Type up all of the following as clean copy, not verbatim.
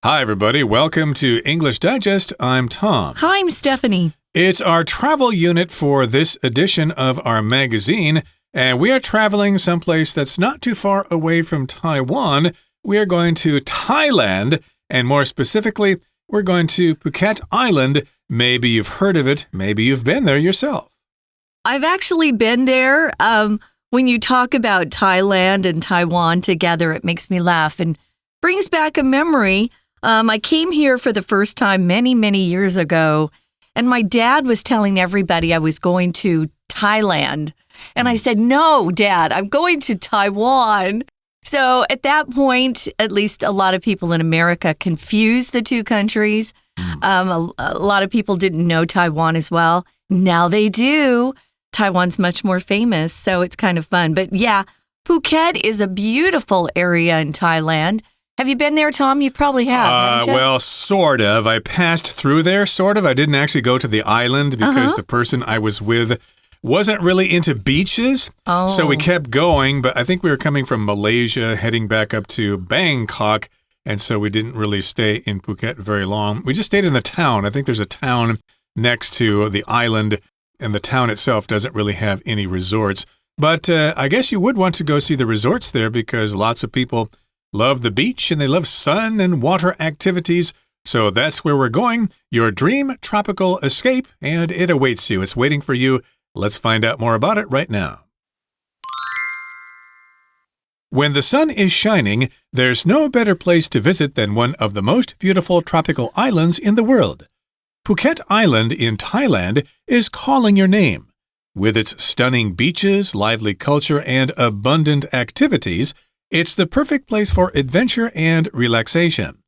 Hi, everybody. Welcome to English Digest. I'm Tom. Hi, I'm Stephanie. It's our travel unit for this edition of our magazine, and we are traveling someplace that's not too far away from Taiwan. We are going to Thailand, and more specifically, we're going to Phuket Island. Maybe you've heard of it. Maybe you've been there yourself. I've actually been there. When you talk about Thailand and Taiwan together, it makes me laugh and brings back a memory. I came here for the first time many, many years ago, and my dad was telling everybody I was going to Thailand. And I said, no, Dad, I'm going to Taiwan. So at that point, at least a lot of people in America confused the two countries. A lot of people didn't know Taiwan as well. Now they do. Taiwan's much more famous, so it's kind of fun. But yeah, Phuket is a beautiful area in Thailand. Have you been there, Tom? You probably have, haven't you? Well, sort of. I passed through there, sort of. I didn't actually go to the island because the person I was with wasn't really into beaches. Oh. So we kept going, but I think we were coming from Malaysia, heading back up to Bangkok, and so we didn't really stay in Phuket very long. We just stayed in the town. I think there's a town next to the island, and the town itself doesn't really have any resorts. But I guess you would want to go see the resorts there because lots of people love the beach and they love sun and water activities. So that's where we're going. Your dream tropical escape, and it awaits you. It's waiting for you. Let's find out more about it right now. When the sun is shining, there's no better place to visit than one of the most beautiful tropical islands in the world. Phuket Island in Thailand is calling your name. With its stunning beaches, lively culture, and abundant activities, it's the perfect place for adventure and relaxation.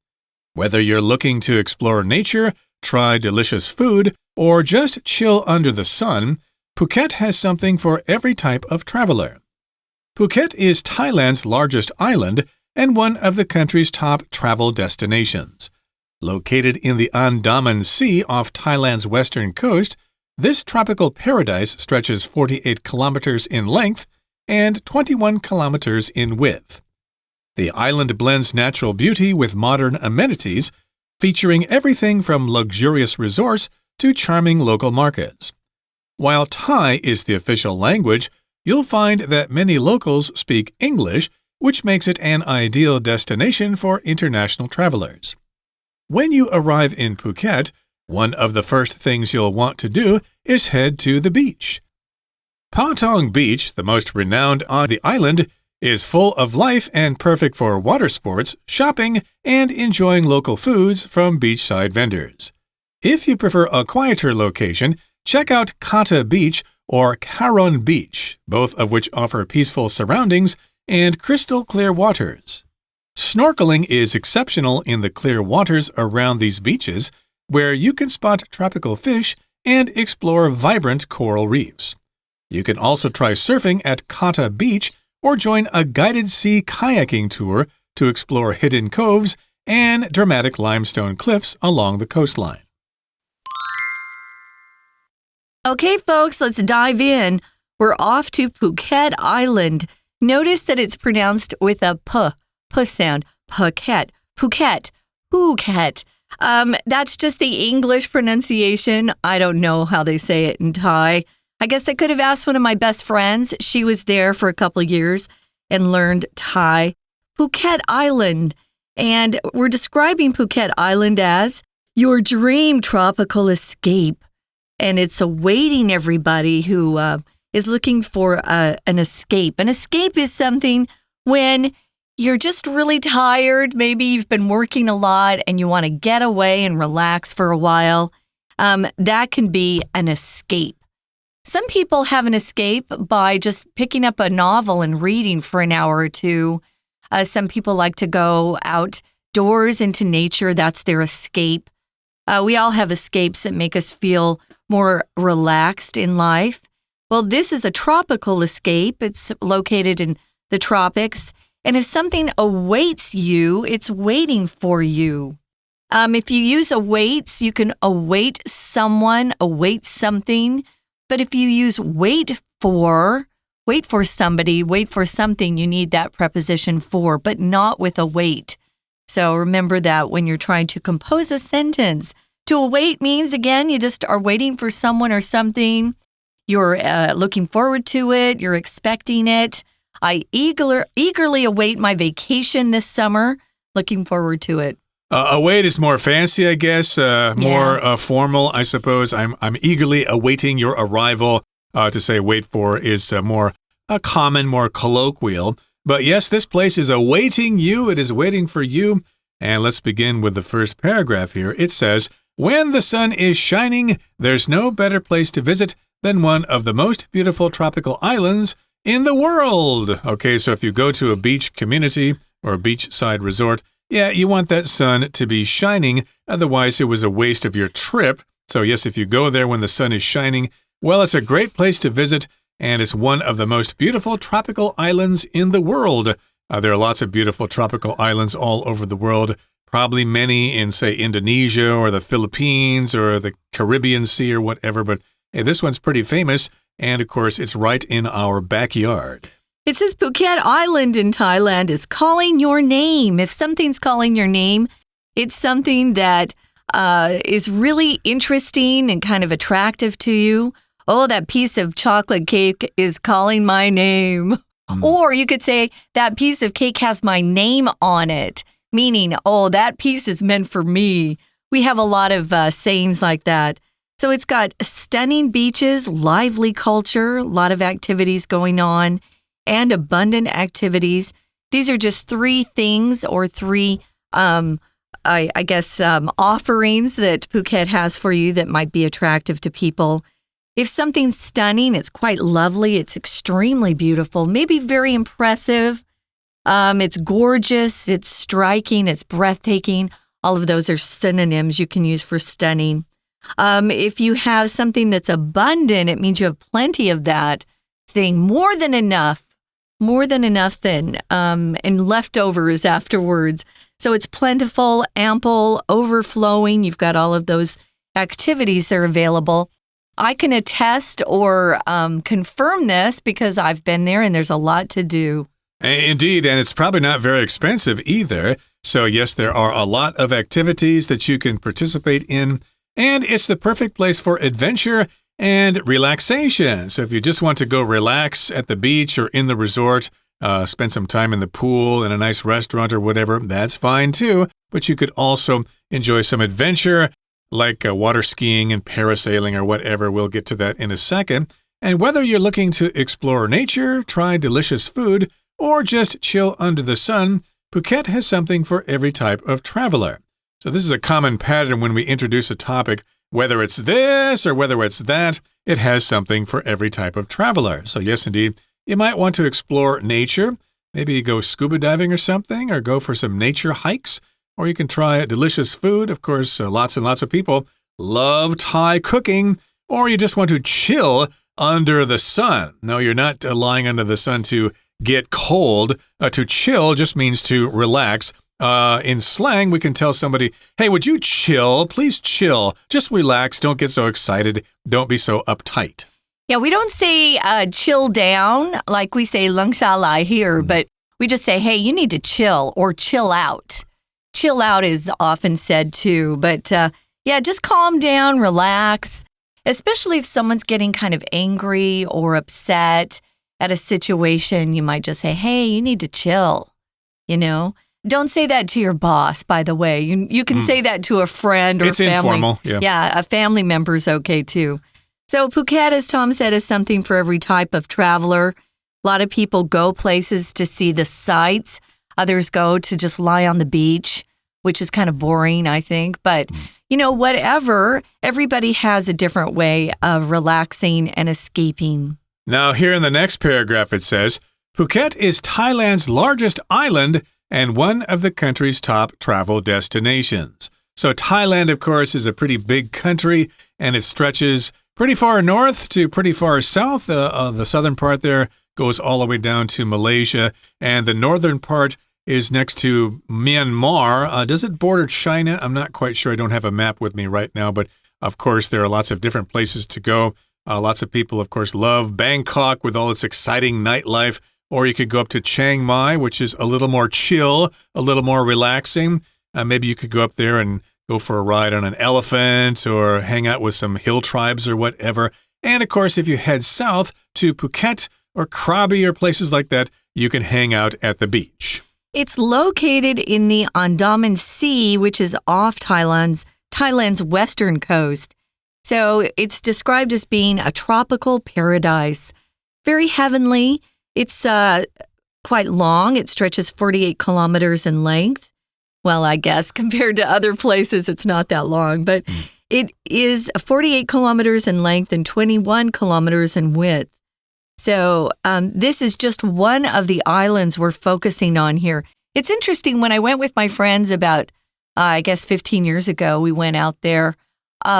Whether you're looking to explore nature, try delicious food, or just chill under the sun, Phuket has something for every type of traveler. Phuket is Thailand's largest island and one of the country's top travel destinations. Located in the Andaman Sea off Thailand's western coast, this tropical paradise stretches 48 kilometers in length and 21 kilometers in width. The island blends natural beauty with modern amenities, featuring everything from luxurious resorts to charming local markets. While Thai is the official language, you'll find that many locals speak English, which makes it an ideal destination for international travelers. When you arrive in Phuket, one of the first things you'll want to do is head to the beach. Patong Beach, the most renowned on the island, is full of life and perfect for water sports, shopping, and enjoying local foods from beachside vendors. If you prefer a quieter location, check out Kata Beach or Karon Beach, both of which offer peaceful surroundings and crystal clear waters. Snorkeling is exceptional in the clear waters around these beaches, where you can spot tropical fish and explore vibrant coral reefs. You can also try surfing at Kata Beach or join a guided sea kayaking tour to explore hidden coves and dramatic limestone cliffs along the coastline. Okay, folks, let's dive in. We're off to Phuket Island. Notice that it's pronounced with a p sound. Phuket, Phuket, Phuket. That's just the English pronunciation. I don't know how they say it in Thai. I guess I could have asked one of my best friends. She was there for a couple of years and learned Thai. Phuket Island. And we're describing Phuket Island as your dream tropical escape. And it's awaiting everybody who is looking for an escape. An escape is something when you're just really tired. Maybe you've been working a lot and you want to get away and relax for a while. That can be an escape. Some people have an escape by just picking up a novel and reading for an hour or two. Some people like to go outdoors into nature. That's their escape. We all have escapes that make us feel more relaxed in life. Well, this is a tropical escape. It's located in the tropics. And if something awaits you, it's waiting for you. If you use awaits, you can await someone, await something. But if you use wait for somebody, wait for something, you need that preposition for, but not with await. So remember that when you're trying to compose a sentence. To await means, again, you just are waiting for someone or something. You're looking forward to it. You're expecting it. I eagerly await my vacation this summer. Looking forward to it. Await is more fancy, I guess, more formal, I suppose. I'm eagerly awaiting your arrival. To say wait for is more common, more colloquial. But yes, this place is awaiting you. It is waiting for you. And let's begin with the first paragraph here. It says, when the sun is shining, there's no better place to visit than one of the most beautiful tropical islands in the world. Okay, so if you go to a beach community or a beachside resort, yeah, you want that sun to be shining. Otherwise, it was a waste of your trip. So yes, if you go there when the sun is shining, well, it's a great place to visit, and it's one of the most beautiful tropical islands in the world. There are lots of beautiful tropical islands all over the world. Probably many in, say, Indonesia or the Philippines or the Caribbean Sea or whatever. But hey, this one's pretty famous. And, of course, it's right in our backyard. It says Phuket Island in Thailand is calling your name. If something's calling your name, it's something that is really interesting and kind of attractive to you. Oh, that piece of chocolate cake is calling my name. Or you could say, that piece of cake has my name on it. Meaning, oh, that piece is meant for me. We have a lot of sayings like that. So it's got stunning beaches, lively culture, a lot of activities going on, and abundant activities. These are just three things or three, offerings that Phuket has for you that might be attractive to people. If something's stunning, it's quite lovely, it's extremely beautiful, maybe very impressive. It's gorgeous, it's striking, it's breathtaking. All of those are synonyms you can use for stunning. If you have something that's abundant, it means you have plenty of that thing, more than enough then, and leftovers afterwards. So it's plentiful, ample, overflowing. You've got all of those activities that are available. I can attest or confirm this because I've been there and there's a lot to do. Indeed, and it's probably not very expensive either. So yes, there are a lot of activities that you can participate in, and it's the perfect place for adventure and relaxation. So if you just want to go relax at the beach or in the resort, spend some time in the pool, in a nice restaurant or whatever, that's fine too. But you could also enjoy some adventure, like water skiing and parasailing or whatever. We'll get to that in a second. And whether you're looking to explore nature, try delicious food, or just chill under the sun, Phuket has something for every type of traveler. So this is a common pattern when we introduce a topic. Whether it's this or whether it's that, it has something for every type of traveler. So yes, indeed, you might want to explore nature. Maybe go scuba diving or something, or go for some nature hikes. Or you can try delicious food. Of course, lots and lots of people love Thai cooking. Or you just want to chill under the sun. No, you're not lying under the sun to get cold. To chill just means to relax. In slang, we can tell somebody, hey, would you chill? Please chill. Just relax. Don't get so excited. Don't be so uptight. Yeah, we don't say chill down like we say lung sha lai here, but we just say, hey, you need to chill or chill out. Chill out is often said too, but just calm down, relax, especially if someone's getting kind of angry or upset at a situation. You might just say, hey, you need to chill, Don't say that to your boss, by the way. You can say that to a friend or it's family. It's informal, yeah. Yeah, a family member's okay too. So Phuket, as Tom said, is something for every type of traveler. A lot of people go places to see the sights. Others go to just lie on the beach, which is kind of boring, I think. But, whatever, everybody has a different way of relaxing and escaping. Now, here in the next paragraph, it says, Phuket is Thailand's largest island and one of the country's top travel destinations. So Thailand, of course, is a pretty big country, and it stretches pretty far north to pretty far south. The southern part there goes all the way down to Malaysia, and the northern part is next to Myanmar. Does it border China? I'm not quite sure. I don't have a map with me right now, but of course, there are lots of different places to go. Lots of people, of course, love Bangkok with all its exciting nightlife. Or you could go up to Chiang Mai, which is a little more chill, a little more relaxing. Maybe you could go up there and go for a ride on an elephant or hang out with some hill tribes or whatever. And, of course, if you head south to Phuket or Krabi or places like that, you can hang out at the beach. It's located in the Andaman Sea, which is off Thailand's western coast. So it's described as being a tropical paradise. Very heavenly. It's quite long. It stretches 48 kilometers in length. Well, I guess compared to other places, it's not that long, but it is 48 kilometers in length and 21 kilometers in width. So this is just one of the islands we're focusing on here. It's interesting. When I went with my friends about, 15 years ago, we went out there.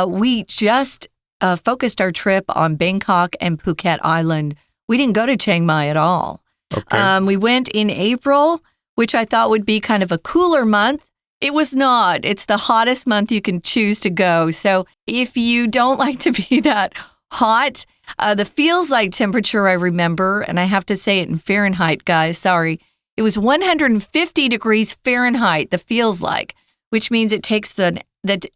We just focused our trip on Bangkok and Phuket Island. We didn't go to Chiang Mai at all. Okay. We went in April, which I thought would be kind of a cooler month. It was not. It's the hottest month you can choose to go. So if you don't like to be that hot, the feels like temperature I remember, and I have to say it in Fahrenheit, guys, sorry. It was 150 degrees Fahrenheit, the feels like, which means it takes the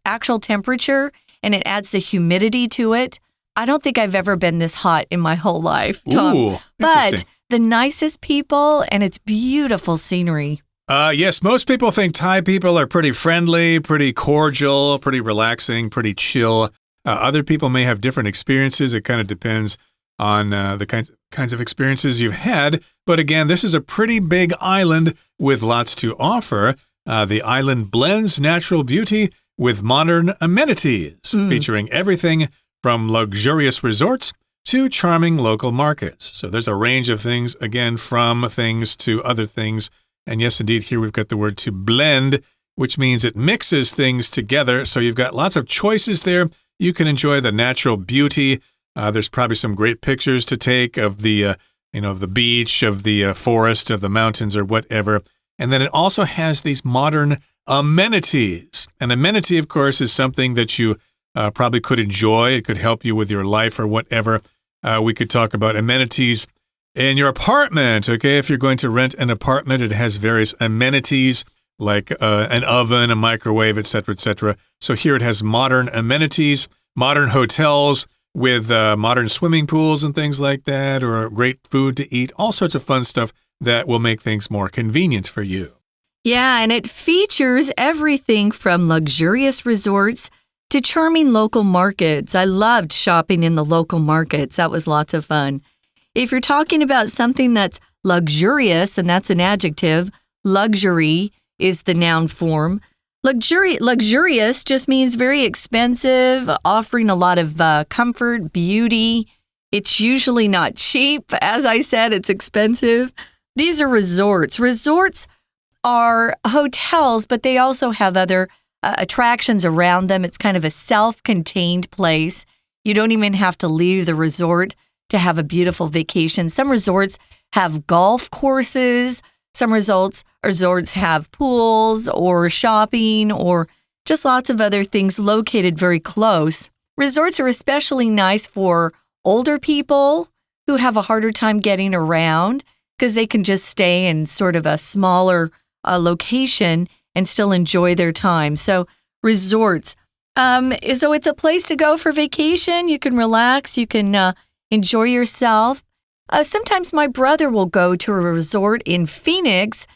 actual temperature and it adds the humidity to it. I don't think I've ever been this hot in my whole life, Tom. Ooh, but the nicest people and it's beautiful scenery. Yes, most people think Thai people are pretty friendly, pretty cordial, pretty relaxing, pretty chill. Other people may have different experiences. It kind of depends on the kinds of experiences you've had. But again, this is a pretty big island with lots to offer. The island blends natural beauty with modern amenities, featuring everything from luxurious resorts to charming local markets. So there's a range of things, again, from things to other things. And yes, indeed, here we've got the word to blend, which means it mixes things together. So you've got lots of choices there. You can enjoy the natural beauty. There's probably some great pictures to take of the, of the beach, of the forest, of the mountains, or whatever. And then it also has these modern amenities. An amenity, of course, is something that you probably could enjoy. It could help you with your life or whatever. We could talk about amenities in your apartment, okay? If you're going to rent an apartment, it has various amenities like an oven, a microwave, etc., etc. So here it has modern amenities, modern hotels with modern swimming pools and things like that, or great food to eat, all sorts of fun stuff that will make things more convenient for you. Yeah, and it features everything from luxurious resorts to charming local markets. I loved shopping in the local markets. That was lots of fun. If you're talking about something that's luxurious, and that's an adjective, luxury is the noun form. Luxurious just means very expensive, offering a lot of comfort, beauty. It's usually not cheap. As I said, it's expensive. These are resorts. Resorts are hotels, but they also have other attractions around them. It's kind of a self-contained place. You don't even have to leave the resort to have a beautiful vacation. Some resorts have golf courses. Some resorts have pools or shopping or just lots of other things located very close. Resorts are especially nice for older people who have a harder time getting around because they can just stay in sort of a smaller location and still enjoy their time. So resorts. So it's a place to go for vacation. You can relax. You can enjoy yourself. Sometimes my brother will go to a resort in Phoenix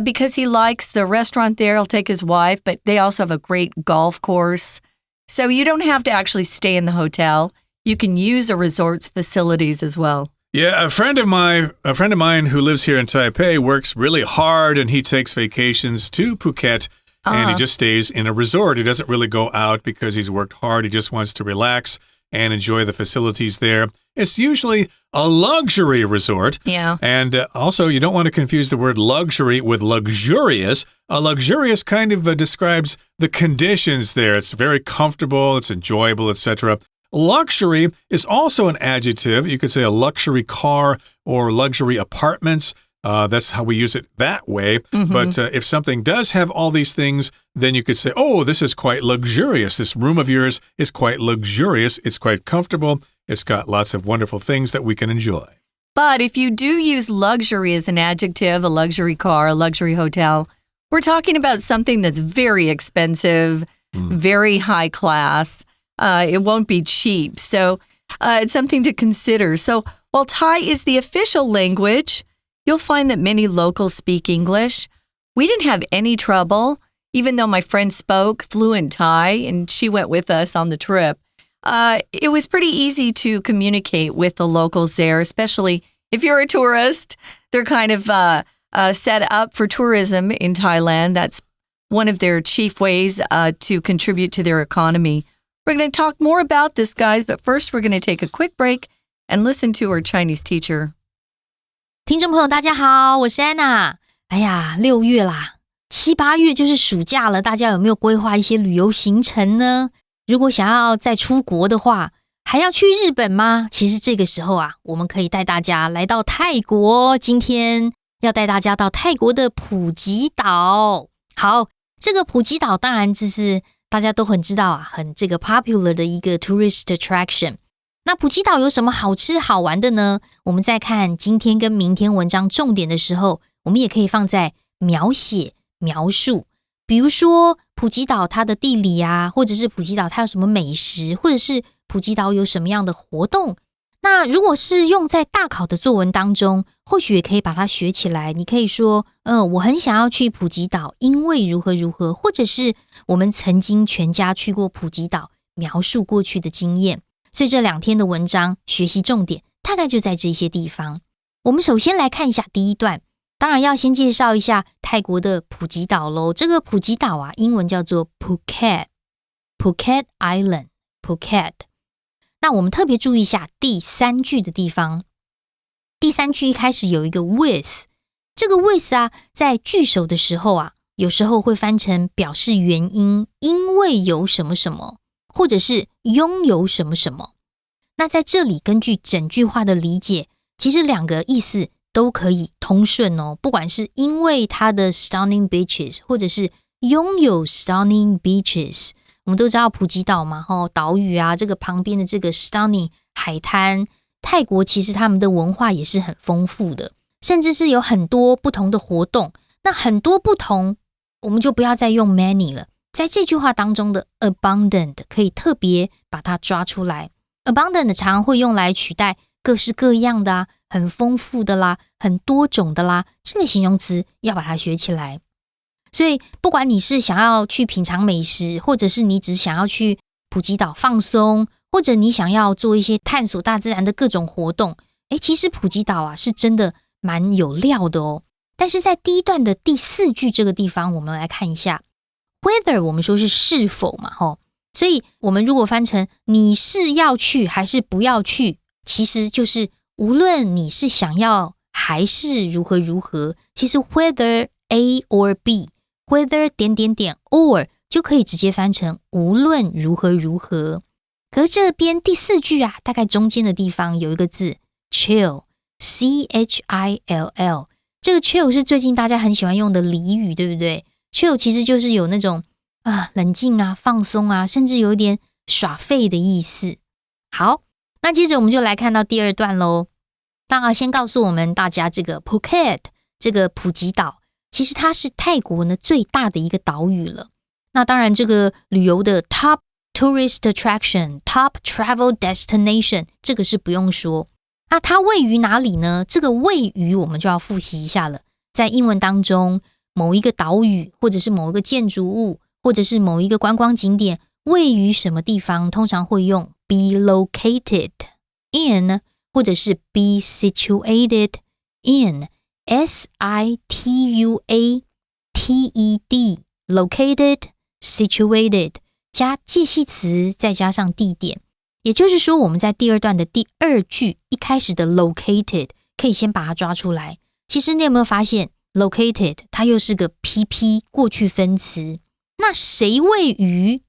because he likes the restaurant there. He'll take his wife, but they also have a great golf course. So you don't have to actually stay in the hotel. You can use a resort's facilities as well. Yeah, a friend of mine who lives here in Taipei works really hard, and he takes vacations to Phuket, and he just stays in a resort. He doesn't really go out because he's worked hard. He just wants to relax and enjoy the facilities there. It's usually a luxury resort. Yeah. And also, you don't want to confuse the word luxury with luxurious. A luxurious kind of describes the conditions there. It's very comfortable, it's enjoyable, etc. Luxury is also an adjective. You could say a luxury car or luxury apartments. That's how we use it that way. Mm-hmm. But if something does have all these things, then you could say, oh, this is quite luxurious. This room of yours is quite luxurious. It's quite comfortable. It's got lots of wonderful things that we can enjoy. But if you do use luxury as an adjective, a luxury car, a luxury hotel, We're talking about something that's very expensive, very high class. It won't be cheap. So it's something to consider. So while Thai is the official language, you'll find that many locals speak English. We didn't have any trouble, even though my friend spoke fluent Thai and she went with us on the trip. It was pretty easy to communicate with the locals there, especially if you're a tourist. They're kind of set up for tourism in Thailand. That's one of their chief ways to contribute to their economy. We're going to talk more about this, guys, but first we're going to take a quick break and listen to our Chinese teacher. 听众朋友大家好，我是安娜。哎呀，6月啦，7、8月就是暑假了，大家有没有规划一些旅游行程呢？如果想要再出国的话，还要去日本吗？其实这个时候啊，我们可以带大家来到泰国。今天要带大家到泰国的普吉岛。好，这个普吉岛当然就是大家都很知道啊，很这个 popular 的一个 tourist attraction。那普吉岛有什么好吃好玩的呢？我们在看今天跟明天文章重点的时候，我们也可以放在描写、描述。比如说普吉岛它的地理啊，或者是普吉岛它有什么美食，或者是普吉岛有什么样的活动。那如果是用在大考的作文当中，或许也可以把它学起来。你可以说我很想要去普吉岛，因为如何如何，或者是我们曾经全家去过普吉岛，描述过去的经验。所以这2天的文章学习重点大概就在这些地方。我们首先来看一下第一段，当然要先介绍一下泰国的普吉岛咯。这个普吉岛啊，英文叫做 Phuket Island Phuket。那我们特别注意一下第3句的地方。第3句一开始有一个 with， 这个 with 啊，在句首的时候啊，有时候会翻成表示原因，因为有什么什么，或者是拥有什么什么。那在这里根据整句话的理解，其实2个意思都可以通顺哦。不管是因为它的 stunning beaches， 或者是拥有 stunning beaches。我们都知道普吉岛嘛，岛屿啊，这个旁边的这个 stunning 海滩，泰国其实他们的文化也是很丰富的，甚至是有很多不同的活动。那很多不同，我们就不要再用 many 了。在这句话当中的 abundant 可以特别把它抓出来。abundant 常常会用来取代各式各样的啊，很丰富的啦，很多种的啦，这个形容词要把它学起来。所以不管你是想要去品尝美食，或者是你只想要去普吉岛放松，或者你想要做一些探索大自然的各种活动，其实普吉岛啊是真的蛮有料的哦。但是在第一段的第4句这个地方，我们来看一下 whether， 我们说是是否嘛，所以我们如果翻成你是要去还是不要去，其实就是无论你是想要还是如何如何，其实 whether A or B，whether 点点点 or 就可以直接翻成无论如何如何。可是这边第4句啊，大概中间的地方有一个字 chill， C-H-I-L-L。 这个 chill 是最近大家很喜欢用的俚语，对不对？ chill 其实就是有那种冷静啊，放松啊，甚至有一点耍废的意思。好，那接着我们就来看到第2段咯。当然先告诉我们大家，这个 Phuket 这个普吉岛其实它是泰国呢最大的一个岛屿了。那当然这个旅游的 top tourist attraction， top travel destination， 这个是不用说。那它位于哪里呢？这个位于我们就要复习一下了。在英文当中，某一个岛屿或者是某一个建筑物或者是某一个观光景点位于什么地方，通常会用 be located in， 或者是 be situated in， S-I-T-U-A-T-E-D located situated 加介系词再加上地点。也就是说我们在第2段的第2句一开始的 located 可以先把它抓出来。其实你有没有发现 located 它又是个 PP 过去分词。那谁位于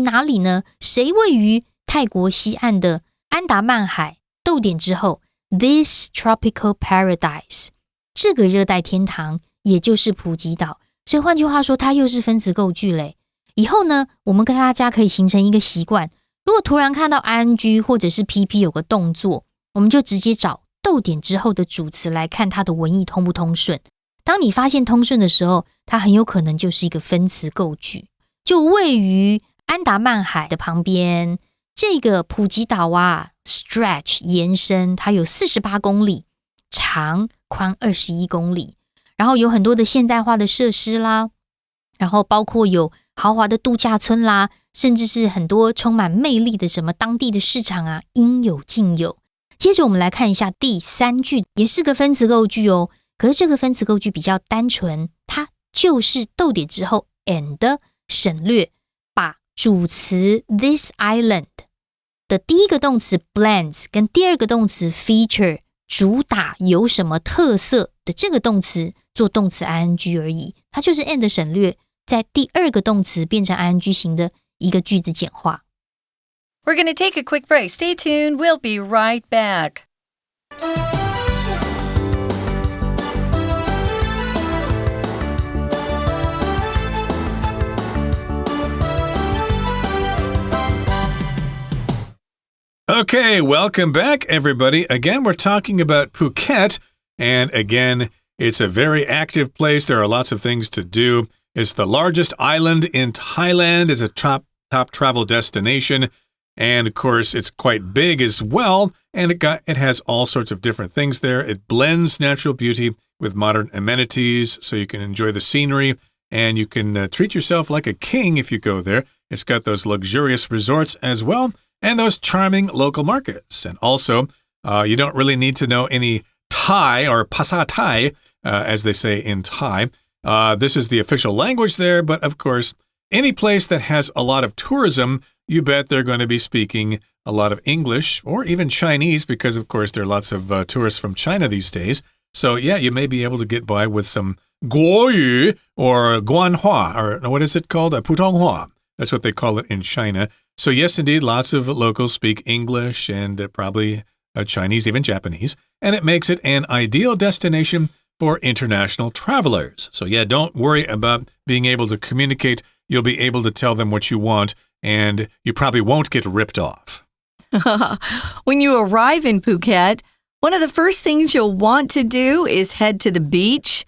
哪里呢？谁位于泰国西岸的安达曼海逗点之后 this tropical paradise 这个热带天堂，也就是普吉岛。所以换句话说，它又是分词构句嘞。以后呢，我们跟大家可以形成一个习惯，如果突然看到 ing 或者是 pp 有个动作，我们就直接找逗点之后的主词来看它的文意通不通顺。当你发现通顺的时候，它很有可能就是一个分词构句。就位于安达曼海的旁边，这个普吉岛啊 stretch 延伸，它有48公里，长宽21公里，然后有很多的现代化的设施啦，然后包括有豪华的度假村啦，甚至是很多充满魅力的什么当地的市场啊，应有尽有。接着我们来看一下第3句，也是个分词构句哦。可是这个分词构句比较单纯，它就是逗点之后 and 省略，把主词 this island 的第一个动词 blends 跟第二个动词 feature 主打有什么特色的这个动词做动词 ing 而已，它就是 and 省略，在第二个动词变成 ing 型的一个句子简化。We're going to take a quick break. Stay tuned. We'll be right back. Okay, welcome back, everybody. Again, we're talking about Phuket, and again, it's a very active place. There are lots of things to do. It's the largest island in Thailand. It's a top travel destination, and of course, it's quite big as well, and it has all sorts of different things there. It blends natural beauty with modern amenities, so you can enjoy the scenery, and you can treat yourself like a king if you go there. It's got those luxurious resorts as well.And those charming local markets. And also, you don't really need to know any Thai or Pasa Thai, as they say in Thai. This is the official language there, but of course, any place that has a lot of tourism, you bet they're going to be speaking a lot of English or even Chinese because, of course, there are lots of tourists from China these days. So, yeah, you may be able to get by with some Guoyu or Guanhua, or what is it called? Putonghua. That's what they call it in China.So yes, indeed, lots of locals speak English and probably Chinese, even Japanese, and it makes it an ideal destination for international travelers. So yeah, don't worry about being able to communicate. You'll be able to tell them what you want, and you probably won't get ripped off. When you arrive in Phuket, one of the first things you'll want to do is head to the beach.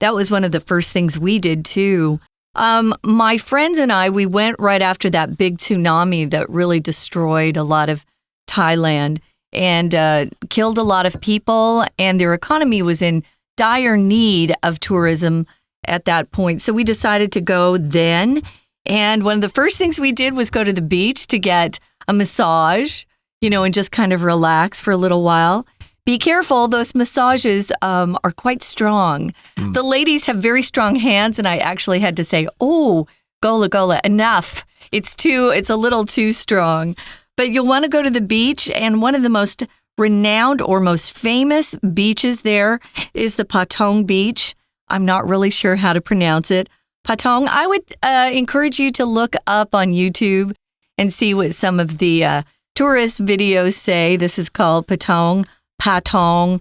That was one of the first things we did too.My friends and I, we went right after that big tsunami that really destroyed a lot of Thailand and killed a lot of people, and their economy was in dire need of tourism at that point. So we decided to go then, and one of the first things we did was go to the beach to get a massage, and just kind of relax for a little while.Be careful, those massages are quite strong. The ladies have very strong hands, and I actually had to say, oh, gola, enough. It's a little too strong. But you'll want to go to the beach, and one of the most renowned or most famous beaches there is the Patong Beach. I'm not really sure how to pronounce it. Patong, I would encourage you to look up on YouTube and see what some of the tourist videos say. This is called Patong.Patong,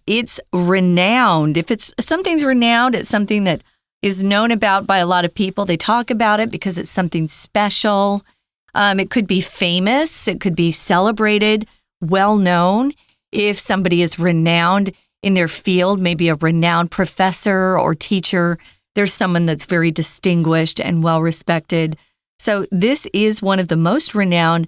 it's renowned. If something's renowned, it's something that is known about by a lot of people. They talk about it because it's something special. It could be famous. It could be celebrated, well known. If somebody is renowned in their field, maybe a renowned professor or teacher, there's someone that's very distinguished and well respected. So this is one of the most renowned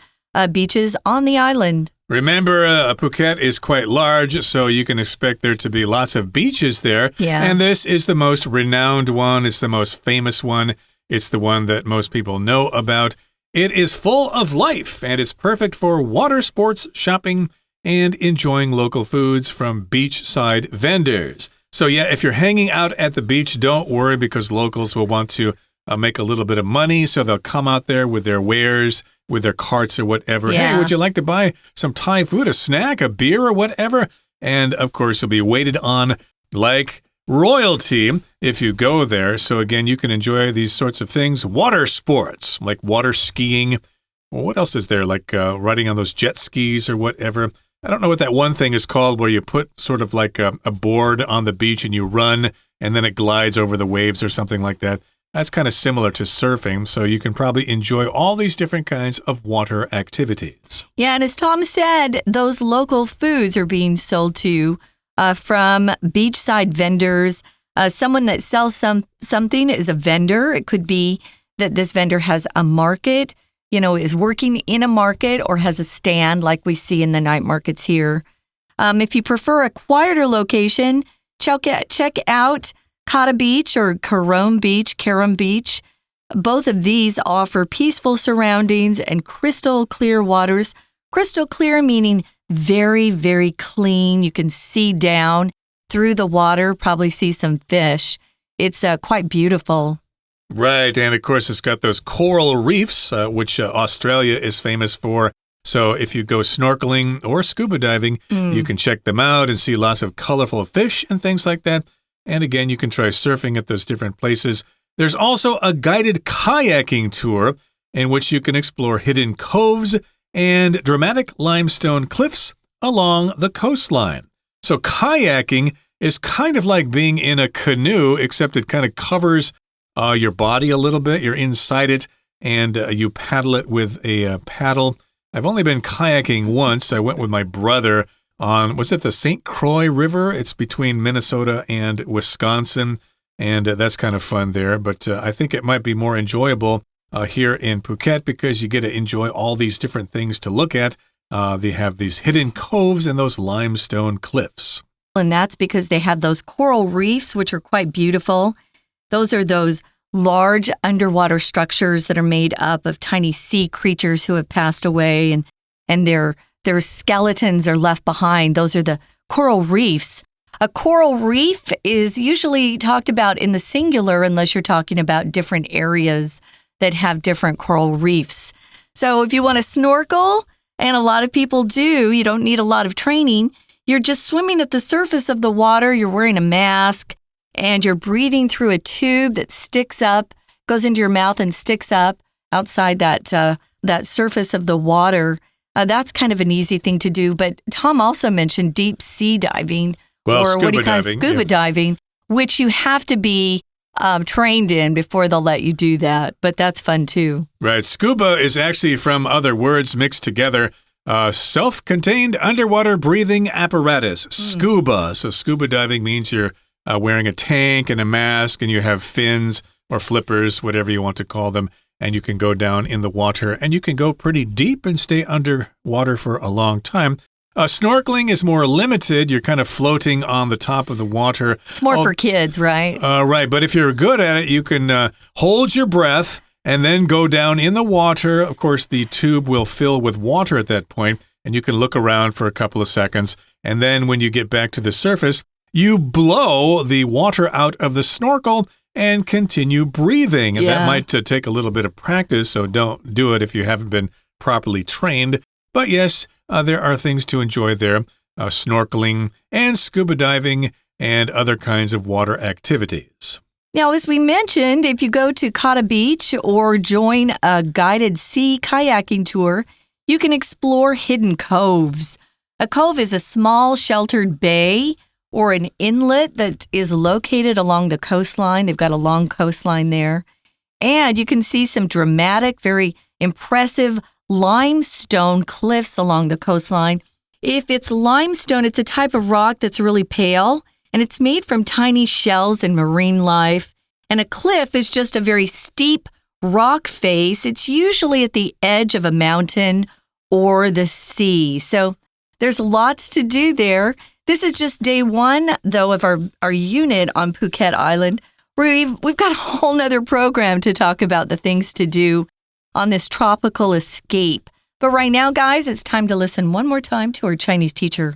beaches on the island.Remember, Phuket is quite large, so you can expect there to be lots of beaches there. Yeah. And this is the most renowned one. It's the most famous one. It's the one that most people know about. It is full of life, and it's perfect for water sports, shopping, and enjoying local foods from beachside vendors. So yeah, if you're hanging out at the beach, don't worry because locals will want to make a little bit of money, so they'll come out there with their wares.With their carts or whatever. Yeah. Hey, would you like to buy some Thai food, a snack, a beer or whatever? And of course, you'll be waited on like royalty if you go there. So again, you can enjoy these sorts of things. Water sports, like water skiing. Well, what else is there? Like riding on those jet skis or whatever. I don't know what that one thing is called where you put sort of like a board on the beach and you run and then it glides over the waves or something like that.That's kind of similar to surfing, so you can probably enjoy all these different kinds of water activities. Yeah, and as Tom said, those local foods are being sold to from beachside vendors. Someone that sells something is a vendor. It could be that this vendor has a market, is working in a market or has a stand like we see in the night markets here. If you prefer a quieter location, check out Kata Beach or Karum Beach. Both of these offer peaceful surroundings and crystal clear waters. Crystal clear meaning very, very clean. You can see down through the water, probably see some fish. It's quite beautiful. Right, and of course it's got those coral reefs, which Australia is famous for. So if you go snorkeling or scuba diving, you can check them out and see lots of colorful fish and things like that. And again, you can try surfing at those different places. There's also a guided kayaking tour in which you can explore hidden coves and dramatic limestone cliffs along the coastline. So kayaking is kind of like being in a canoe, except it kind of covers your body a little bit. You're inside it, and you paddle it with a paddle. I've only been kayaking once. I went with my brother on, was it the St. Croix River? It's between Minnesota and Wisconsin, and that's kind of fun there. But I think it might be more enjoyable here in Phuket because you get to enjoy all these different things to look at. They have these hidden coves and those limestone cliffs. And that's because they have those coral reefs, which are quite beautiful. Those are those large underwater structures that are made up of tiny sea creatures who have passed away, and their skeletons are left behind. Those are the coral reefs. A coral reef is usually talked about in the singular unless you're talking about different areas that have different coral reefs. So if you want to snorkel, and a lot of people do, you don't need a lot of training. You're just swimming at the surface of the water. You're wearing a mask, and you're breathing through a tube that sticks up, goes into your mouth and sticks up outside that surface of the water. That's kind of an easy thing to do. But Tom also mentioned deep sea diving, or what do you call it, scuba diving, which you have to be trained in before they'll let you do that. But that's fun too. Right. Scuba is actually from other words mixed together. Self-contained underwater breathing apparatus. Scuba. So scuba diving means you're wearing a tank and a mask, and you have fins or flippers, whatever you want to call them, and you can go down in the water, and you can go pretty deep and stay underwater for a long time. Snorkeling is more limited. You're kind of floating on the top of the water. It's more for kids, right? Right. But if you're good at it, you can hold your breath and then go down in the water. Of course, the tube will fill with water at that point, and you can look around for a couple of seconds. And then when you get back to the surface, you blow the water out of the snorkel and continue breathing. And that might take a little bit of practice, so don't do it if you haven't been properly trained. But yes, there are things to enjoy there, snorkeling and scuba diving and other kinds of water activities. Now, as we mentioned, if you go to Kata Beach or join a guided sea kayaking tour, you can explore hidden coves. A cove is a small sheltered bay or an inlet that is located along the coastline. They've got a long coastline there. And you can see some dramatic, very impressive limestone cliffs along the coastline. If it's limestone, it's a type of rock that's really pale, and it's made from tiny shells and marine life. And a cliff is just a very steep rock face. It's usually at the edge of a mountain or the sea. So there's lots to do there. This is just day one, though, of our unit on Phuket Island. We've got a whole nother program to talk about the things to do on this tropical escape. But right now, guys, it's time to listen one more time to our Chinese teacher.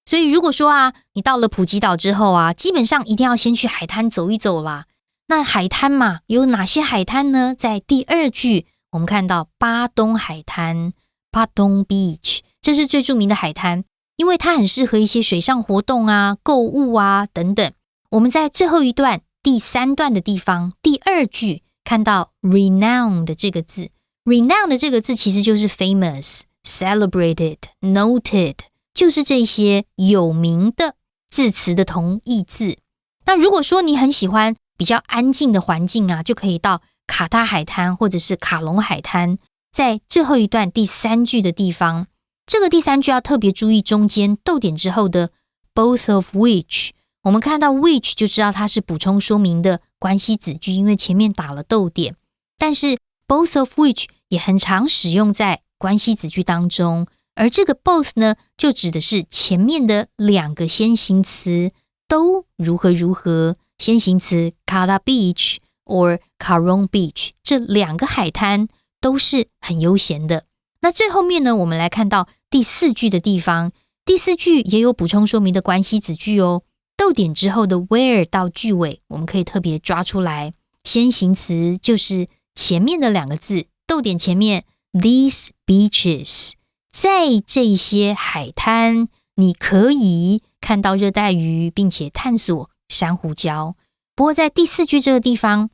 所以如果说啊，你到了普吉岛之后啊，基本上一定要先去海滩走一走啦。那海滩嘛，有哪些海滩呢？在第二句，我们看到巴东海滩 （Patong Beach）， 这是最著名的海滩，因为它很适合一些水上活动啊、购物啊等等。我们在最后一段第三段的地方，第二句看到 renowned 这个字 ，renowned 这个字其实就是 famous、celebrated、noted， 就是这些有名的字词的同义字。那如果说你很喜欢比较安静的环境啊，就可以到卡塔海滩或者是卡隆海滩。在最后一段第三句的地方，这个第三句要特别注意中间逗点之后的 both of which。我们看到 which 就知道它是补充说明的关系子句，因为前面打了逗点。但是 both of which 也很常使用在关系子句当中，而这个 both 呢，就指的是前面的两个先行词都如何如何。先行词 Kara Beach or Karong Beach， 这两个海滩都是很悠闲的。那最后面呢，我们来看到第四句的地方，第四句也有补充说明的关系子句哦。逗点之后的 where 到句尾，我们可以特别抓出来。先行词就是前面的两个字，逗点前面 these beaches， 在这些海滩，你可以看到热带鱼，并且探索珊瑚礁。不过在第四句这个地方，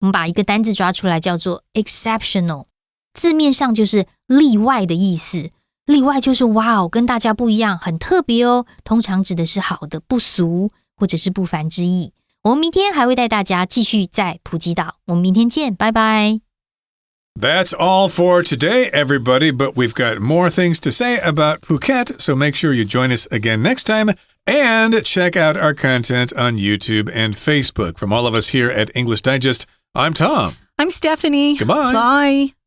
我们把一个单字抓出来，叫做 exceptional， 字面上就是例外的意思。例外就是哇哦，跟大家不一样，很特别哦，通常指的是好的、不俗或者是不凡之意。我们明天还会带大家继续在普吉岛，我们明天见，拜拜。That's all for today, everybody, but we've got more things to say about Phuket, so make sure you join us again next time and check out our content on YouTube and Facebook. From all of us here at English Digest, I'm Tom. I'm Stephanie. Goodbye. Bye.